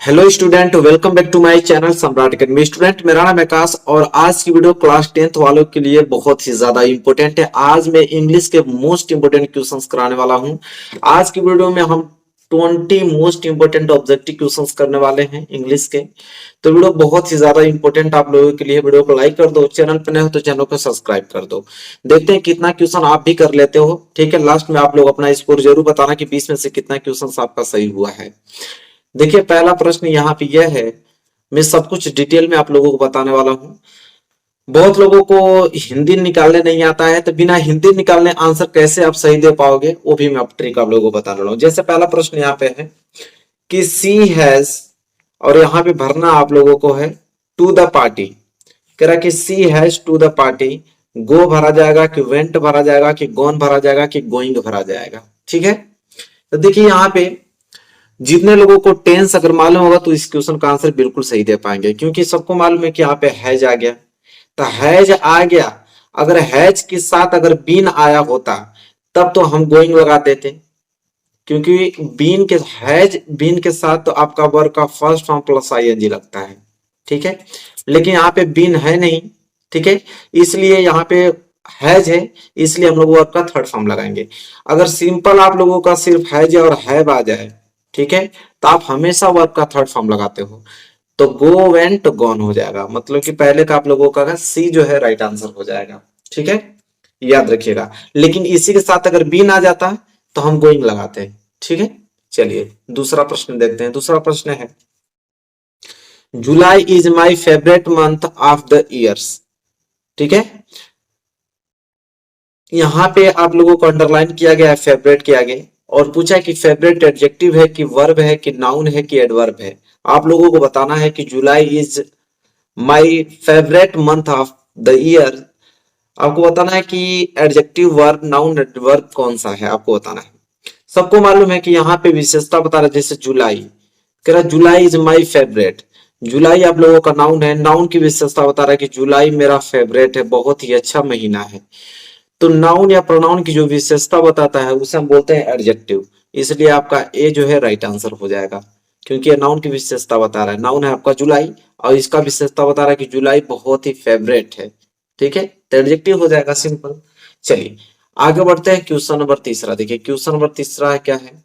Hello student, welcome back to my channel Samrat academy. Student, मेरा नाम आकाश और आज की वीडियो क्लास 10th वालों के लिए बहुत ही ज्यादा इंपॉर्टेंट है। आज मैं इंग्लिश के मोस्ट इंपोर्टेंट क्वेश्चंस कराने वाला हूं। आज की वीडियो में हम 20 मोस्ट इंपोर्टेंट ऑब्जेक्टिव क्वेश्चंस करने वाले हैं इंग्लिश के। तो वीडियो बहुत ही ज्यादा इंपॉर्टेंट आप लोगों के लिए। वीडियो को लाइक कर दो, चैनल पर नए हो तो चैनल को सब्सक्राइब कर दो। देखते हैं कितना क्वेश्चन आप भी कर लेते हो। ठीक है, लास्ट में आप लोग अपना स्कोर जरूर बताना कि 20 में से कितना क्वेश्चन आपका सही हुआ है। देखिए, पहला प्रश्न यहाँ पे यह है, मैं सब कुछ डिटेल में आप लोगों को बताने वाला हूं। बहुत लोगों को हिंदी निकालने नहीं आता है, तो बिना हिंदी निकालने आंसर कैसे आप सही दे पाओगे, वो भी मैं ट्रिक आप लोगों को बताने वाला हूँ। जैसे पहला प्रश्न यहाँ पे है कि सी हैज, और यहाँ पे भरना आप लोगों को है टू द पार्टी। कह रहा कि सी हैज टू द पार्टी, गो भरा जाएगा कि वेंट भरा जाएगा कि गोन भरा जाएगा कि गोइंग भरा जाएगा। ठीक है, तो देखिए यहाँ पे जितने लोगों को टेंस अगर मालूम होगा तो इस क्वेश्चन का आंसर बिल्कुल सही दे पाएंगे, क्योंकि सबको मालूम है कि यहाँ पे हैज आ गया। तो हैज आ गया, अगर हैज के साथ अगर बीन आया होता तब तो हम गोइंग लगा देते, क्योंकि बीन के साथ तो आपका वर्ब का फर्स्ट फॉर्म प्लस आईएनजी लगता है। ठीक है, लेकिन यहाँ पे बीन है नहीं। ठीक है, इसलिए यहाँ पे हैज है, इसलिए हम लोग वर्ब का थर्ड फॉर्म लगाएंगे। अगर सिंपल आप लोगों का सिर्फ हैज और हैव आ जाए, ठीक है, तो आप हमेशा वर्ब का थर्ड फॉर्म लगाते हो, तो गो वेंट गॉन हो जाएगा। मतलब कि पहले का आप लोगों का सी जो है राइट आंसर हो जाएगा। ठीक है, याद रखिएगा। लेकिन इसी के साथ अगर बीन आ जाता तो हम गोइंग लगाते हैं। ठीक है, चलिए दूसरा प्रश्न देखते हैं। दूसरा प्रश्न है, जुलाई is my favourite month of the years. ठीक है, यहाँ पे आप लोगों को अंडरलाइन किया गया है फेवरेट के आगे, और पूछा है कि फेवरेट एडजेक्टिव है कि वर्ब है कि नाउन है कि एडवर्ब है। आप लोगों को बताना है कि जुलाई is my favourite month of the year. आपको बताना है कि एडजेक्टिव वर्ब नाउन एडवर्ब कौन सा है, आपको बताना है। सबको मालूम है कि यहाँ पे विशेषता बता रहा है, जैसे जुलाई कह रहा जुलाई इज माय फेवरेट। जुलाई आप लोगों का नाउन है, नाउन की विशेषता बता रहा है कि जुलाई मेरा फेवरेट है, बहुत ही अच्छा महीना है। तो नाउन या प्रोनाउन की जो विशेषता बताता है उसे हम बोलते हैं एडजेक्टिव। इसलिए आपका ए जो है राइट आंसर हो जाएगा, क्योंकि ये नाउन की विशेषता बता रहा है। नाउन है आपका जुलाई और इसका विशेषता बता रहा है कि जुलाई बहुत ही फेवरेट है। ठीक है, तो एडजेक्टिव हो जाएगा, सिंपल। चलिए आगे बढ़ते हैं। क्वेश्चन नंबर तीसरा देखिए, क्वेश्चन नंबर तीसरा है क्या है,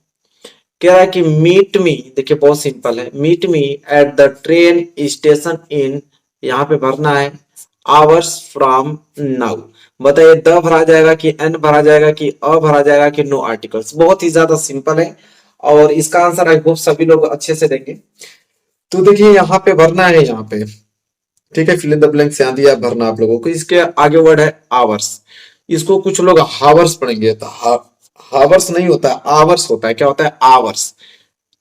कह रहा है कि मीट मी। देखिए बहुत सिंपल है, meet me at the train station in, यहाँ पे भरना है आवर्स फ्रॉम नाउ। बताइए द भरा जाएगा कि एन भरा जाएगा कि अ भरा जाएगा कि नो आर्टिकल्स। बहुत ही ज्यादा सिंपल है और इसका आंसर आई होप सभी लोग अच्छे से देंगे। तो देखिए यहाँ पे भरना है, यहाँ पे ठीक है, फिल इन द ब्लैंक्स यहाँ दिया भरना आप लोगों को। इसके आगे वर्ड है आवर्स, इसको कुछ लोग हावर्स पढ़ेंगे, तो हावर्स नहीं होता, आवर्स होता है। क्या होता है? आवर्स।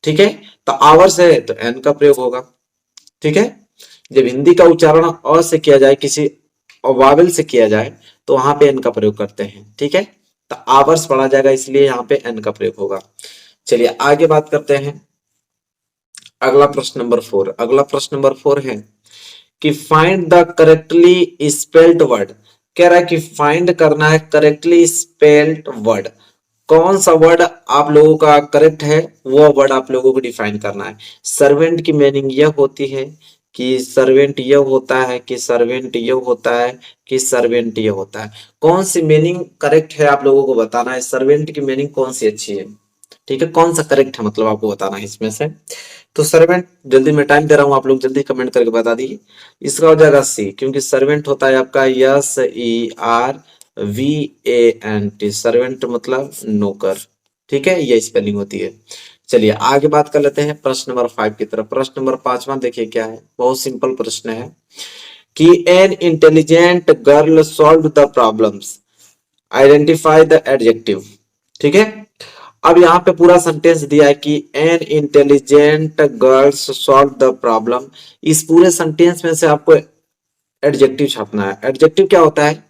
ठीक है, तो आवर्स है तो एन का प्रयोग होगा। ठीक है, जब हिंदी का उच्चारण अ से किया जाए, किसी वावेल से किया जाए, तो वहां पे एन का प्रयोग करते हैं। ठीक है, तो आवर्स पढ़ा जाएगा, इसलिए यहाँ पे एन का प्रयोग होगा। चलिए आगे बात करते हैं। अगला प्रश्न नंबर 4। अगला प्रश्न नंबर 4 है कि find the correctly spelled word. कह रहा है कि फाइंड करना है करेक्टली स्पेल्ड वर्ड। कौन सा वर्ड आप लोगों का करेक्ट है, वो वर्ड आप लोगों को डिफाइन करना है। सर्वेंट की मीनिंग यह होती है कि सर्वेंट यह होता है कि सर्वेंट यह होता है कि सर्वेंट यह होता है। कौन सी मीनिंग करेक्ट है आप लोगों को बताना है। सर्वेंट की मीनिंग कौन सी अच्छी है, ठीक है, कौन सा करेक्ट है, मतलब आपको बताना है इसमें से। तो सर्वेंट, जल्दी मैं टाइम दे रहा हूं, आप लोग जल्दी कमेंट करके बता दीजिए। इसका हो जाएगा सी, क्योंकि सर्वेंट होता है आपका SERVANT। सर्वेंट मतलब नौकर। ठीक है, ये स्पेलिंग होती है। चलिए आगे बात कर लेते हैं प्रश्न नंबर 5 की तरफ। प्रश्न नंबर 5वां देखिए क्या है, बहुत सिंपल प्रश्न है कि an intelligent girl solve the problems, identify the adjective. ठीक है, अब यहाँ पे पूरा सेंटेंस दिया है कि an intelligent girls solve the problem. इस पूरे सेंटेंस में से आपको एडजेक्टिव छापना है। एडजेक्टिव क्या होता है,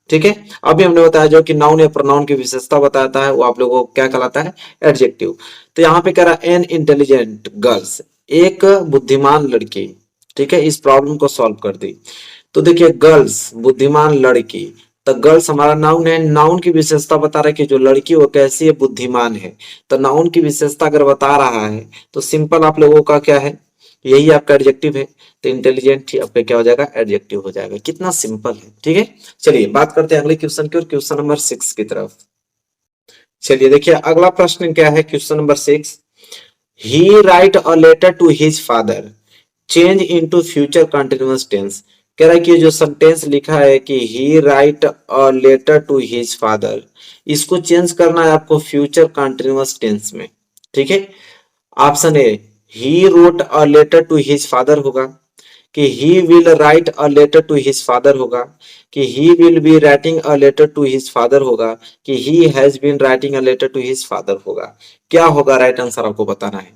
ठीक है, अभी हमने बताया जो कि नाउन या प्रोनाउन की विशेषता बताता है, वो आप लोगों को क्या कहलाता है, एडजेक्टिव। तो यहाँ पे कह रहा है एन इंटेलिजेंट गर्ल्स, एक बुद्धिमान लड़की, ठीक है, इस प्रॉब्लम को सॉल्व कर दी। तो देखिए गर्ल्स बुद्धिमान लड़की, तो गर्ल्स हमारा नाउन है। नाउन की विशेषता बता रहा है कि जो लड़की वो कैसी है, बुद्धिमान है। तो नाउन की विशेषता अगर बता रहा है तो सिंपल आप लोगों का क्या है, यही आपका एडजेक्टिव है, तो इंटेलिजेंट ही आपका क्या हो जाएगा, एडजेक्टिव हो जाएगा। कितना सिंपल है, ठीक है। चलिए बात करते हैं अगले क्वेश्चन की और क्वेश्चन नंबर 6 की तरफ। चलिए देखिए अगला प्रश्न क्या है, question number 6। He write a letter to his father, change into future continuous tense. कह रहा है कि जो सेंटेंस लिखा है कि he write a letter to his father, इसको चेंज करना है आपको फ्यूचर कंटिन्यूअस टेंस में, ठीक है। Option A, he wrote a letter to his father होगा, कि he will write a letter to his father होगा, कि he will be writing a letter to his father होगा, कि he has been writing a letter to his father होगा। क्या होगा right answer आपको बताना है।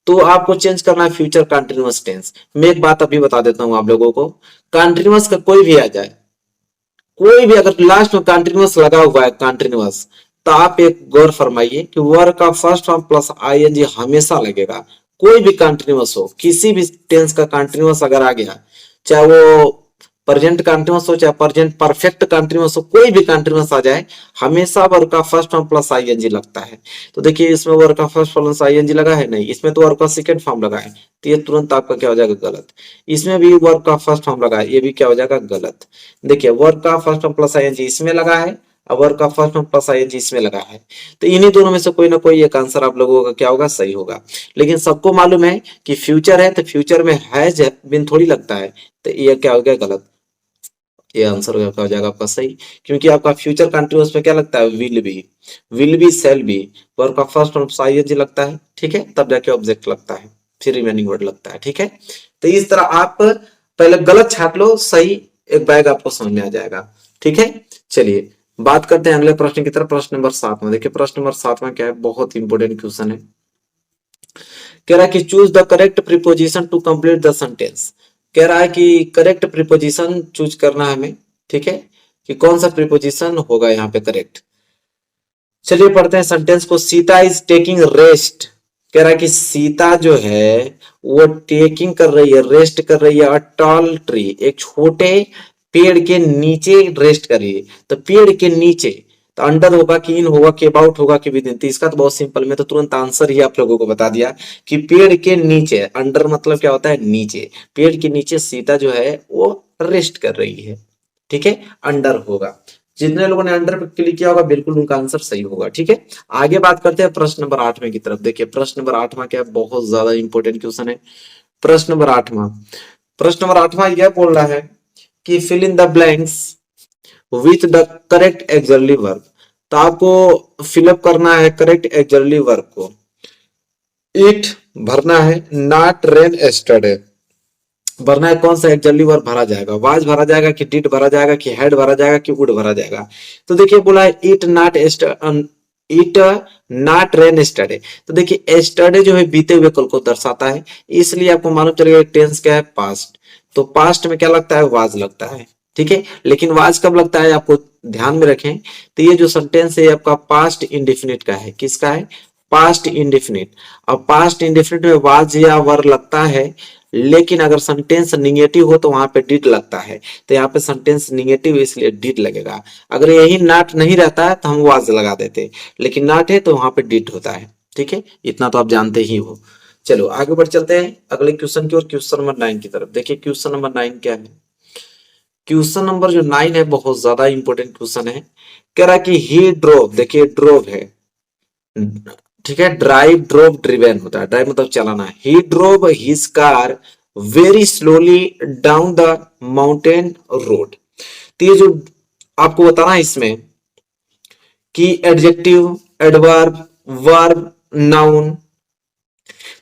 तो आपको चेंज करना है फ्यूचर कंटिन्यूअस टेंस। मैं एक बात अभी बता देता हूं आप लोगों को, कंटिन्यूअस का कोई भी आ जाए, कोई भी अगर लास्ट में कंटिन्यूअस लगा हुआ है कंटिन्यूअस, तो आप एक गौर फरमाइए कि वर्ब का फर्स्ट फॉर्म प्लस आईएनजी हमेशा लगेगा। कोई भी कंटिन्यूअस हो, किसी भी टेंस का कंटिन्यूअस अगर आ गया, चाहे वो प्रेजेंट कंटिन्यूअस हो चाहे प्रेजेंट परफेक्ट कंटिन्यूअस हो, कोई भी कंटिन्यूअस आ जाए, हमेशा वर्ब का फर्स्ट फॉर्म प्लस आईएनजी लगता है। तो देखिए इसमें वर्ब का फर्स्ट फॉर्म प्लस आईएनजी लगा है नहीं, इसमें तो वर्ब का सेकंड फॉर्म लगा है, तो ये तुरंत आपका क्या हो जाएगा, गलत। इसमें भी वर्ब का फर्स्ट फॉर्म लगा है, ये भी क्या हो जाएगा, गलत। देखिए वर्ब का फर्स्ट फॉर्म प्लस आईएनजी इसमें लगा है और वर्ब का फर्स्ट फॉर्म प्लस आईएनजी इसमें लगा है, तो इन्हीं दोनों में से कोई ना कोई एक आंसर आप लोगों का क्या होगा, सही होगा। लेकिन सबको मालूम है कि फ्यूचर है, तो फ्यूचर में हैज बिन थोड़ी लगता है, तो ये क्या हो गया, गलत। ये आंसर क्या हो जाएगा आपका सही, क्योंकि आपका फ्यूचर कंटिन्यूअस में क्या लगता है, will be shall be, verb का फर्स्ट फॉर्म आईएनजी लगता है, ठीक है, तब जाके ऑब्जेक्ट लगता है, फिर रिमेनिंग वर्ड लगता है, ठीक है। तो इस तरह आप पहले गलत छाट लो, सही एक बैग आपको समझ में आ जाएगा, ठीक है। चलिए बात करते हैं अगले प्रश्न की तरफ, प्रश्न नंबर 7 में। देखिए प्रश्न नंबर 7 में क्या है, बहुत इंपॉर्टेंट क्वेश्चन है। कह रहा है कि choose the correct preposition to complete the sentence. कह रहा है कि करेक्ट प्रीपोजिशन चूज करना है हमें, ठीक है, कि कौन सा प्रीपोजिशन होगा यहाँ पे करेक्ट। चलिए पढ़ते हैं सेंटेंस को। Sita is taking rest. कह रहा है कि सीता जो है वो टेकिंग कर रही है, रेस्ट कर रही है, अ टॉल ट्री, एक छोटे पेड़ के नीचे रेस्ट कर रही है। तो पेड़ के नीचे, तो अंडर होगा कि इन होगा कि अबाउट होगा कि विद इन। तो इसका तो बहुत सिंपल, मैं तो तुरंत आंसर ही आप लोगों को बता दिया कि पेड़ के नीचे, अंडर मतलब क्या होता है, नीचे, पेड़ के नीचे सीता जो है वो रेस्ट कर रही है, ठीक है, अंडर होगा। जितने लोगों ने अंडर पे क्लिक किया होगा बिल्कुल उनका आंसर सही होगा, ठीक है। आगे बात करते हैं प्रश्न नंबर 8वें की तरफ। देखिए प्रश्न नंबर 8वां क्या है, बहुत ज्यादा इंपॉर्टेंट क्वेश्चन है। प्रश्न नंबर 8वां, प्रश्न नंबर 8वां यह बोल रहा है कि fill in the blanks with the correct auxiliary verb. तो आपको फिलअप करना है करेक्ट एक्सर्ली वर्ब को। इट भरना है, नॉट रेन एस्टरडे भरना है, कौन सा एक्सर्ली वर्ब भरा जाएगा, वाज भरा जाएगा कि डिड भरा जाएगा कि हैड भरा जाएगा कि वुड भरा जाएगा। तो देखिए बोला है इट नॉट रेन एस्टरडे। तो देखिए एस्टरडे जो है बीते हुए कल को दर्शाता है, इसलिए आपको मालूम चलेगा टेंस क्या है, पास्ट। तो पास्ट में क्या लगता है, वाज लगता है, ठीक है। लेकिन वाज कब लगता है आपको ध्यान में रखें। तो ये जो सेंटेंस है आपका पास्ट इंडेफिनिट का है, किसका है, पास्ट इंडेफिनिट। अब पास्ट इंडेफिनिट में वाज या वर लगता है, लेकिन अगर सेंटेंस निगेटिव हो तो वहां पे डिड लगता है। तो यहाँ पे सेंटेंस निगेटिव इसलिए डिड लगेगा। अगर यही नॉट नहीं रहता है तो हम वाज लगा देते, लेकिन नॉट है तो वहां पे डिड होता है, ठीक है, इतना तो आप जानते ही हो। चलो आगे बढ़ चलते हैं अगले क्वेश्चन की ओर, क्वेश्चन नंबर 9 की तरफ। देखिए क्वेश्चन नंबर 9 क्या है। क्वेश्चन नंबर जो 9 है बहुत ज्यादा इंपॉर्टेंट क्वेश्चन है। कह रहा है कि ही ड्रोव, देखिए ड्रोव है, ठीक है, ड्राइव ड्रोव ड्रिवेन होता है, ड्राइव मतलब चलाना है। He drove his car very slowly down the mountain road. तो ये जो आपको बताना है इसमें कि एडजेक्टिव, एडवर्ब, वर्ब, नाउन,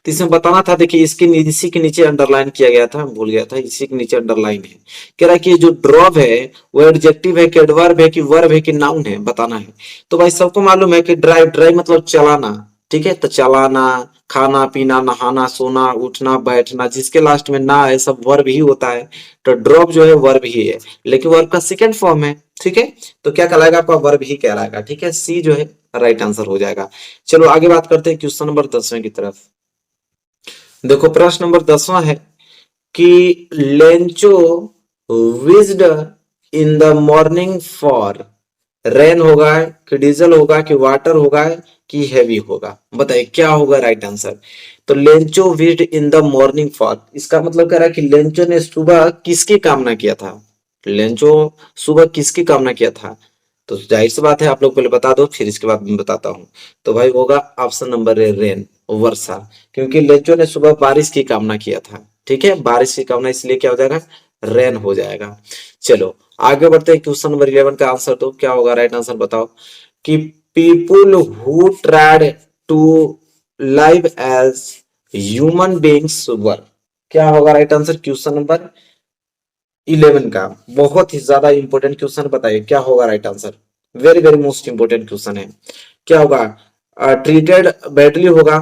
तो इसमें बताना था। देखिए इसके इसी के नीचे अंडरलाइन किया गया था, भूल गया था, इसी के नीचे अंडरलाइन है। कह रहा है कि जो ड्रॉव है वो एडजेक्टिव है कि एडवर्ब है कि वर्ब है कि नाउन है, बताना है। तो भाई सबको मालूम है कि ड्राइव, ड्राइव मतलब चलाना, ठीक है। तो चलाना, खाना पीना, नहाना, सोना, उठना, बैठना, जिसके लास्ट में ना है सब वर्ब ही होता है। तो ड्रॉप जो है वर्ब ही है, लेकिन वर्ब का सेकेंड फॉर्म है, ठीक है। तो क्या कहलाएगा आपका, वर्ब ही कहलाएगा, ठीक है। सी जो है राइट आंसर हो जाएगा। चलो आगे बात करते हैं क्वेश्चन नंबर 10वें की तरफ। देखो प्रश्न नंबर 10वां है कि Lencho wished in the morning for rain होगा कि डीजल होगा कि वाटर होगा कि हैवी होगा, बताइए क्या होगा राइट आंसर। तो Lencho with in the morning fall, इसका मतलब कह रहा है कि लेंचो ने सुबह किसकी कामना किया था, लेंचो सुबह किसकी कामना किया था। तो जाहिर सी बात है, आप लोग पहले बता दो फिर इसके बाद मैं बताता हूँ। तो भाई होगा ऑप्शन नंबर ए रेन, वर्षा, क्योंकि लेंचो ने सुबह बारिश की कामना किया था। ठीक है, बारिश की कामना, इसलिए क्या हो जाएगा, रेन हो जाएगा। चलो आगे बढ़ते हैं, क्वेश्चन नंबर 11 का आंसर तो क्या होगा राइट आंसर बताओ। कि people who tried to live as human beings were, क्या होगा राइट आंसर क्वेश्चन नंबर 11 का। बहुत ही ज्यादा इंपॉर्टेंट क्वेश्चन, बताइए क्या होगा right answer. Very very most important question है। क्या होगा, ट्रीटेड बैडली होगा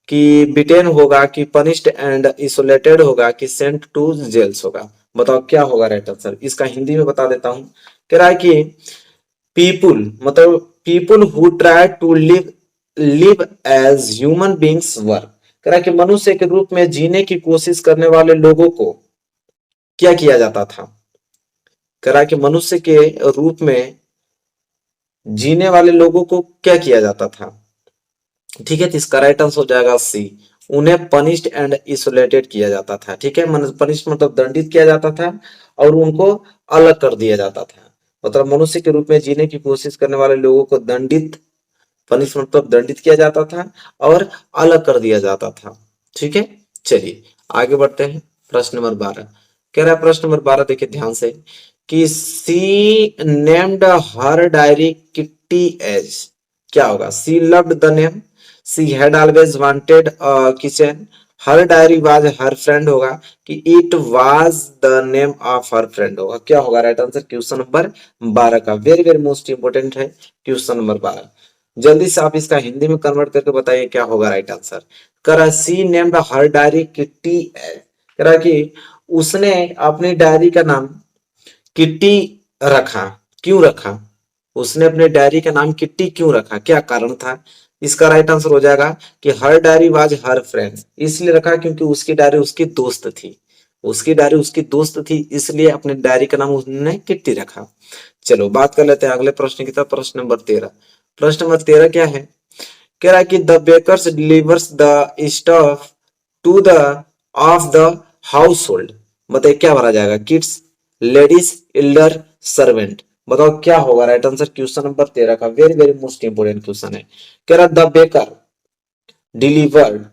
कि बिटेन होगा कि पनिश्ड एंड इसोलेटेड होगा कि सेंट टू जेल्स होगा, बताओ क्या होगा राइट आंसर। इसका हिंदी में बता देता हूं। कह रहा है कि पीपुल मतलब people who try to live live as human beings were, कह रहा है कि मनुष्य के रूप में जीने की कोशिश करने वाले लोगों को क्या किया जाता था। कह रहा है कि मनुष्य के रूप में जीने वाले लोगों को क्या किया जाता था। ठीक है, तो इसका राइट आंसर हो जाएगा सी, उन्हें पनिश्ड एंड इसोलेटेड किया जाता था। ठीक है, पनिश्ड मतलब दंडित किया जाता था और उनको अलग कर दिया जाता था। मतलब मनुष्य के रूप में जीने की कोशिश करने वाले लोगों को दंडित, पनिश मतलब दंडित किया जाता था और अलग कर दिया जाता था। ठीक है, चलिए आगे बढ़ते हैं। प्रश्न नंबर 12 कह रहा है, प्रश्न नंबर 12 देखिए ध्यान से, कि she named her diary Kitty as, क्या होगा, she loved the name, she had always wanted kitchen, her diary was her friend होगा कि it was the name of her friend होगा, क्या होगा राइट आंसर क्वेश्चन नंबर 12 का। Very very most important है question number 12। जल्दी से आप इसका हिंदी में कन्वर्ट करके बताइए क्या होगा राइट आंसर। करा सी नेम्ड हर डायरी किट्टी, करा कि उसने अपनी डायरी का नाम किट्टी रखा, क्यों रखा, उसने अपने डायरी का नाम किट्टी क्यों रखा, क्या कारण था। इसका राइट आंसर हो जाएगा कि हर डायरी वाज हर फ्रेंड, इसलिए रखा क्योंकि उसकी डायरी उसकी दोस्त थी, उसकी डायरी उसकी दोस्त थी, इसलिए अपने डायरी का नाम उसने किट्टी रखा। चलो बात कर लेते हैं अगले प्रश्न की तरफ। प्रश्न नंबर 13, प्रश्न नंबर 13 क्या है, कह रहा है कि the bakers delivers the stuff to the off the household, बताइए क्या भरा जाएगा, किड्स, लेडीज, एल्डर, सर्वेंट, बताओ क्या होगा राइट आंसर क्वेश्चन नंबर 13 का। Very very most important question है। कह रहा द बेकर डिलीवर्ड,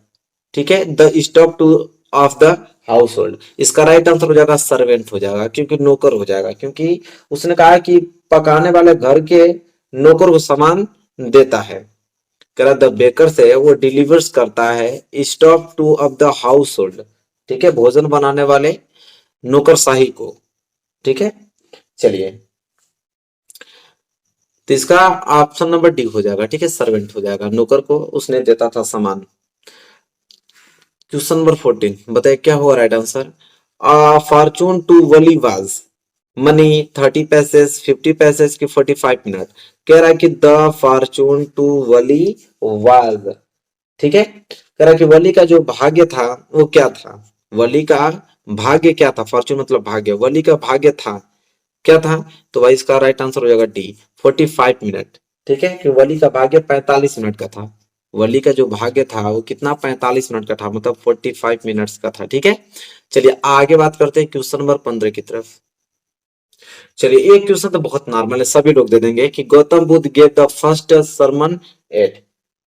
ठीक है, the stuff two of the house hold, इसका राइट आंसर हो जाएगा सर्वेंट हो जाएगा, क्योंकि नौकर हो जाएगा, क्योंकि उसने कहा कि पकाने वाले घर के नौकर को सामान देता है। कह रहा द बेकर से वो डिलीवर्स करता है stuff two of the house hold, ठीक है, भोजन बनाने वाले नौकरशाही को। ठीक है, चलिए तो इसका ऑप्शन नंबर डी हो जाएगा। ठीक है, सर्वेंट हो जाएगा, नौकर को उसने देता था सामान। क्वेश्चन नंबर 14 बताइए क्या होगा राइट आंसर। फॉर्चून टू वली वाज मनी 30 पैसे 50 पैसे की 45 मिनट, कह रहा है कि द फॉर्चून टू वली वाज, ठीक है, कह रहा है कि वली का जो भाग्य था वो क्या था, वली का भाग्य क्या था, फॉर्चून मतलब भाग्य, वली का भाग्य था क्या था। तो भाई इसका राइट आंसर हो जाएगा डी, 45 मिनट। ठीक है, कि वली का भाग्य 45 मिनट का था, वली का जो भाग्य था वो कितना 45 मिनट का था, मतलब 45 मिनट्स का था। ठीक है, चलिए आगे बात करते हैं क्वेश्चन नंबर 15 की तरफ। चलिए एक क्वेश्चन तो बहुत नॉर्मल है, सभी लोग दे देंगे कि Gautam Buddha gave the first sermon at,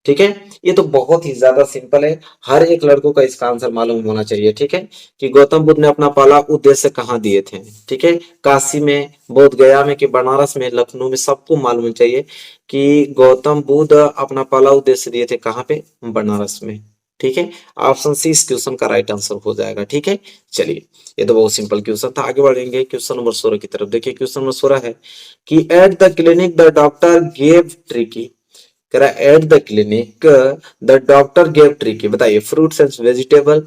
ठीक है, ये तो बहुत ही ज्यादा सिंपल है, हर एक लड़कों का इसका आंसर मालूम होना चाहिए। ठीक है, कि गौतम बुद्ध ने अपना पहला उद्देश्य कहाँ दिए थे। ठीक है, काशी में, बोध गया में कि बनारस में, लखनऊ में, सबको मालूम चाहिए कि गौतम बुद्ध अपना पहला उद्देश्य दिए थे कहाँ पे, बनारस में। ठीक है, ऑप्शन सी इस क्वेश्चन का राइट आंसर हो जाएगा। ठीक है, चलिए ये तो बहुत सिंपल क्वेश्चन था। आगे बढ़ेंगे क्वेश्चन नंबर 16 की तरफ। देखिए क्वेश्चन नंबर 16 है कि at the clinic the doctor gave tricky, कह रहा है at the clinic the doctor gave tricky, बताइए फ्रूट्स एंड वेजिटेबल,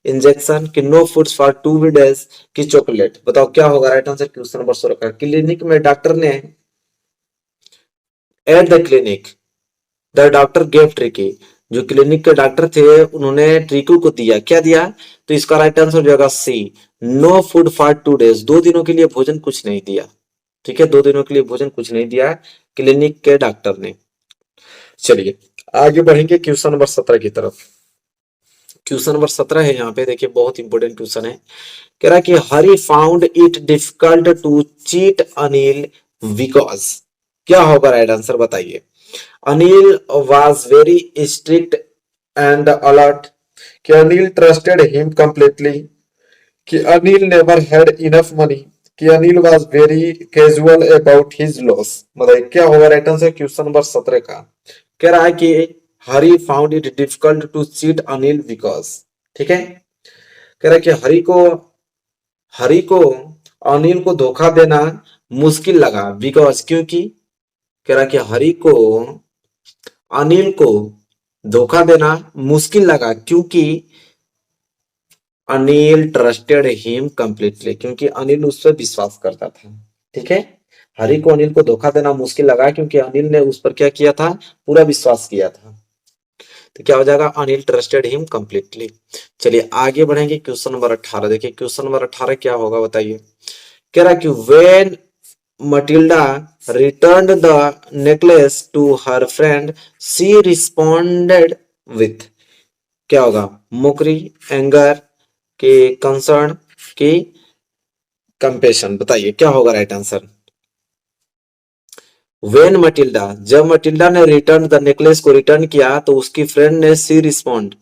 इंजेक्शन कि नो फूड्स फॉर 2 days की चॉकलेट, बताओ क्या होगा राइट आंसर क्वेश्चन नंबर 16 का। क्लिनिक में डॉक्टर ने, at the clinic the doctor gave tricky, जो क्लिनिक के डॉक्टर थे उन्होंने ट्रिकू को दिया, क्या दिया, तो इसका राइट आंसर हो जाएगा सी, नो फूड फॉर 2 days, 2 दिनों के लिए भोजन कुछ नहीं दिया। ठीक है, 2 दिनों के लिए भोजन कुछ नहीं दिया है क्लिनिक के डॉक्टर ने। चलिए आगे बढ़ेंगे क्वेश्चन नंबर 17 की तरफ। क्वेश्चन नंबर 17 है, यहाँ पे देखिए बहुत इंपॉर्टेंट क्वेश्चन है। कह रहा है कि Hari found it difficult to cheat Anil because, क्या होगा राइट आंसर बताइए। Anil was very strict and alert, कि अनिल ट्रस्टेड हिम कंप्लीटली, कि Anil never had enough money, कि Anil was very casual about his loss. मतलब क्या होगा राइट आंसर क्वेश्चन नंबर 17 का। कह रहा है कि Hari found it difficult to cheat Anil because, ठीक है। कह रहा है कि हरी को अनिल को धोखा देना मुश्किल लगा बिकॉज, क्योंकि कह रहा है कि हरी को अनिल को धोखा देना मुश्किल लगा क्योंकि अनिल ट्रस्टेड हिम कंप्लीटली, क्योंकि अनिल उस पर विश्वास करता था। ठीक है, हरि को अनिल को धोखा देना मुश्किल लगा क्योंकि अनिल ने उस पर क्या किया था, पूरा विश्वास किया था। तो क्या हो जाएगा, अनिल ट्रस्टेड हिम कंप्लीटली। चलिए आगे बढ़ेंगे क्वेश्चन नंबर 18। देखिए क्वेश्चन नंबर 18 क्या होगा बताइए। कह रहा कि when Matilda returned the necklace to her friend she responded with, क्या होगा, मोकरी, एंगर, की कंसर्न, की कंपेशन। बताइए क्या होगा राइट आंसर। वेन मटिल्डा, जब मटिल्डा ने रिटर्न द नेकलेस को रिटर्न किया तो उसकी फ्रेंड ने सी रिस्पॉन्ड,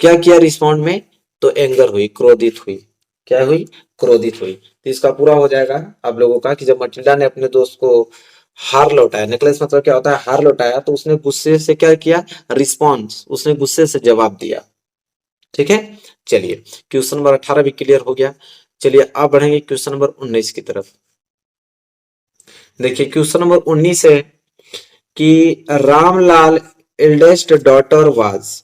क्या किया रिस्पॉन्ड में, तो एंगर हुई, क्रोधित हुई। क्या हुई, क्रोधित हुई। तो इसका पूरा हो जाएगा आप लोगों का कि जब मटिल्डा ने अपने दोस्त को हार लौटाया, नेकलेस मतलब क्या होता है, हार लौटाया, तो उसने गुस्से से क्या किया, रिस्पॉन्स, उसने गुस्से से जवाब दिया। ठीक है, चलिए क्वेश्चन नंबर 18 भी क्लियर हो गया। चलिए अब बढ़ेंगे क्वेश्चन नंबर 19 की तरफ। देखिए क्वेश्चन नंबर 19 है कि रामलाल एल्डेस्ट डॉटर वाज,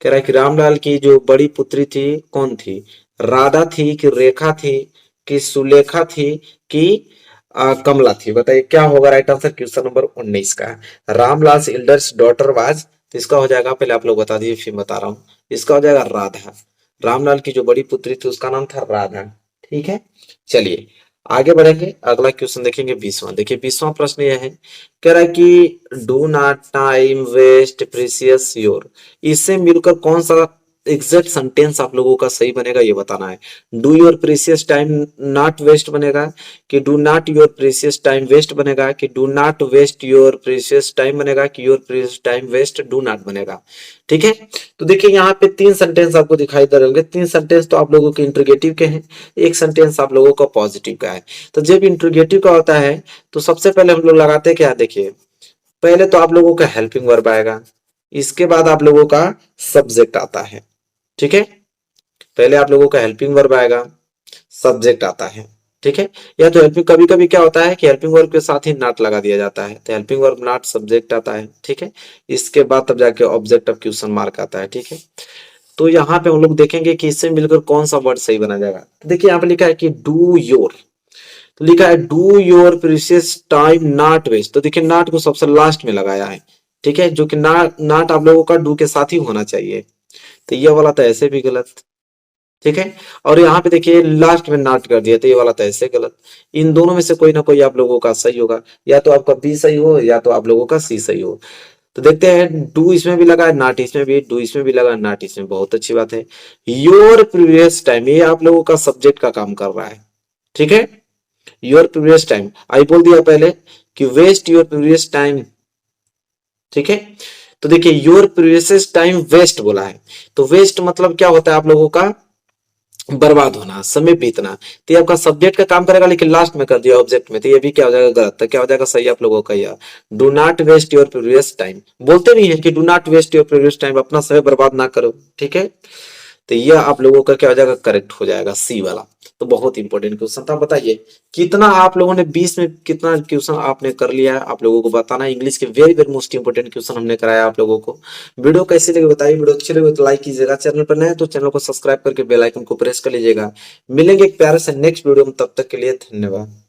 कह रहा है कि रामलाल की जो बड़ी पुत्री थी कौन थी, राधा थी कि रेखा थी कि सुलेखा थी कि कमला थी। बताइए क्या होगा राइट आंसर क्वेश्चन नंबर 19 का। रामलाल एल्डेस्ट डॉटर वाज, तो इसका हो जाएगा, पहले आप लोग बता दीजिए फिर बता रहा हूं, इसका हो जाएगा राधा। रामलाल की जो बड़ी पुत्री थी उसका नाम था राधा। ठीक है, चलिए आगे बढ़ेंगे, अगला क्वेश्चन देखेंगे 20वां। देखिए 20वां प्रश्न यह है, कह रहा है कि do not time waste precious your, इससे मिलकर कौन सा एग्जैक्ट सेंटेंस आप लोगों का सही बनेगा ये बताना है। Do your precious time not waste बनेगा, कि do not your precious time waste बनेगा, कि do not waste your precious time बनेगा, कि your precious time waste do not बनेगा। ठीक है, तो देखिए यहाँ पे 3 सेंटेंस आपको दिखाई दे रहे होंगे। 3 सेंटेंस तो आप लोगों के इंट्रोगेटिव के हैं, एक सेंटेंस आप लोगों का पॉजिटिव का है। तो जब इंट्रोगेटिव का होता है तो सबसे पहले हम लोग लगाते हैं क्या, देखिए पहले तो आप लोगों का हेल्पिंग वर्ब आएगा, इसके बाद आप लोगों का सब्जेक्ट आता है। ठीक है, पहले आप लोगों का हेल्पिंग वर्ब आएगा, सब्जेक्ट आता है। ठीक है, या तो हेल्पिंग, कभी कभी क्या होता है कि हेल्पिंग वर्ब के साथ ही नॉट लगा दिया जाता है, तो हेल्पिंग वर्ब नॉट सब्जेक्ट आता है। ठीक है, इसके बाद तब जाके ऑब्जेक्ट ऑफ क्वेश्चन मार्क आता है। ठीक है, तो यहाँ पे हम लोग देखेंगे कि इससे मिलकर कौन सा वर्ड सही बना जाएगा। तो देखिए यहाँ पे लिखा है कि डू योर, तो लिखा है do your precious time not waste, तो देखिए नॉट को सबसे लास्ट में लगाया है। ठीक है, जो कि नॉट आप लोगों का डू के साथ ही होना चाहिए, तो ये वाला तो ऐसे भी गलत। ठीक है, और यहाँ पे देखिए लास्ट में नॉट कर दिया, तो ये वाला तो ऐसे गलत। इन दोनों में से कोई ना कोई आप लोगों का सही होगा, या तो आपका बी सही हो या तो आप लोगों का सी सही हो। तो देखते हैं, डू इसमें भी लगा है, नॉट इसमें भी, डू इसमें भी लगा, नॉट इसमें, बहुत अच्छी बात है। योर प्रीवियस टाइम, ये आप लोगों का सब्जेक्ट का काम कर रहा है। ठीक है, योर प्रीवियस टाइम, आई बोल दिया पहले कि वेस्ट योर प्रीवियस टाइम। ठीक है, तो देखिए योर प्रीवियस टाइम वेस्ट बोला है, तो वेस्ट मतलब क्या होता है आप लोगों का, बर्बाद होना, समय बीतना। तो ये आपका सब्जेक्ट का काम करेगा, लेकिन लास्ट में कर दिया ऑब्जेक्ट में, तो ये भी क्या हो जाएगा, गलत। तो क्या हो जाएगा सही आप लोगों का, यह do not waste your previous time. बोलते भी हैं कि do not waste your previous time, अपना समय बर्बाद ना करो। ठीक है, तो यह आप लोगों का क्या हो जाएगा, करेक्ट हो जाएगा, सी वाला। तो बहुत इंपॉर्टेंट क्वेश्चन था। बताइए कितना आप लोगों ने 20 में कितना क्वेश्चन आपने कर लिया है, आप लोगों को बताना। इंग्लिश के very very most important question हमने कराया आप लोगों को। वीडियो कैसी लगी बताइए, वीडियो अच्छी लगी तो लाइक कीजिएगा, चैनल पर नए तो चैनल को सब्सक्राइब करके बेल आइकन को प्रेस कर लीजिएगा। मिलेंगे एक प्यारे से नेक्स्ट वीडियो में, तब तक के लिए धन्यवाद।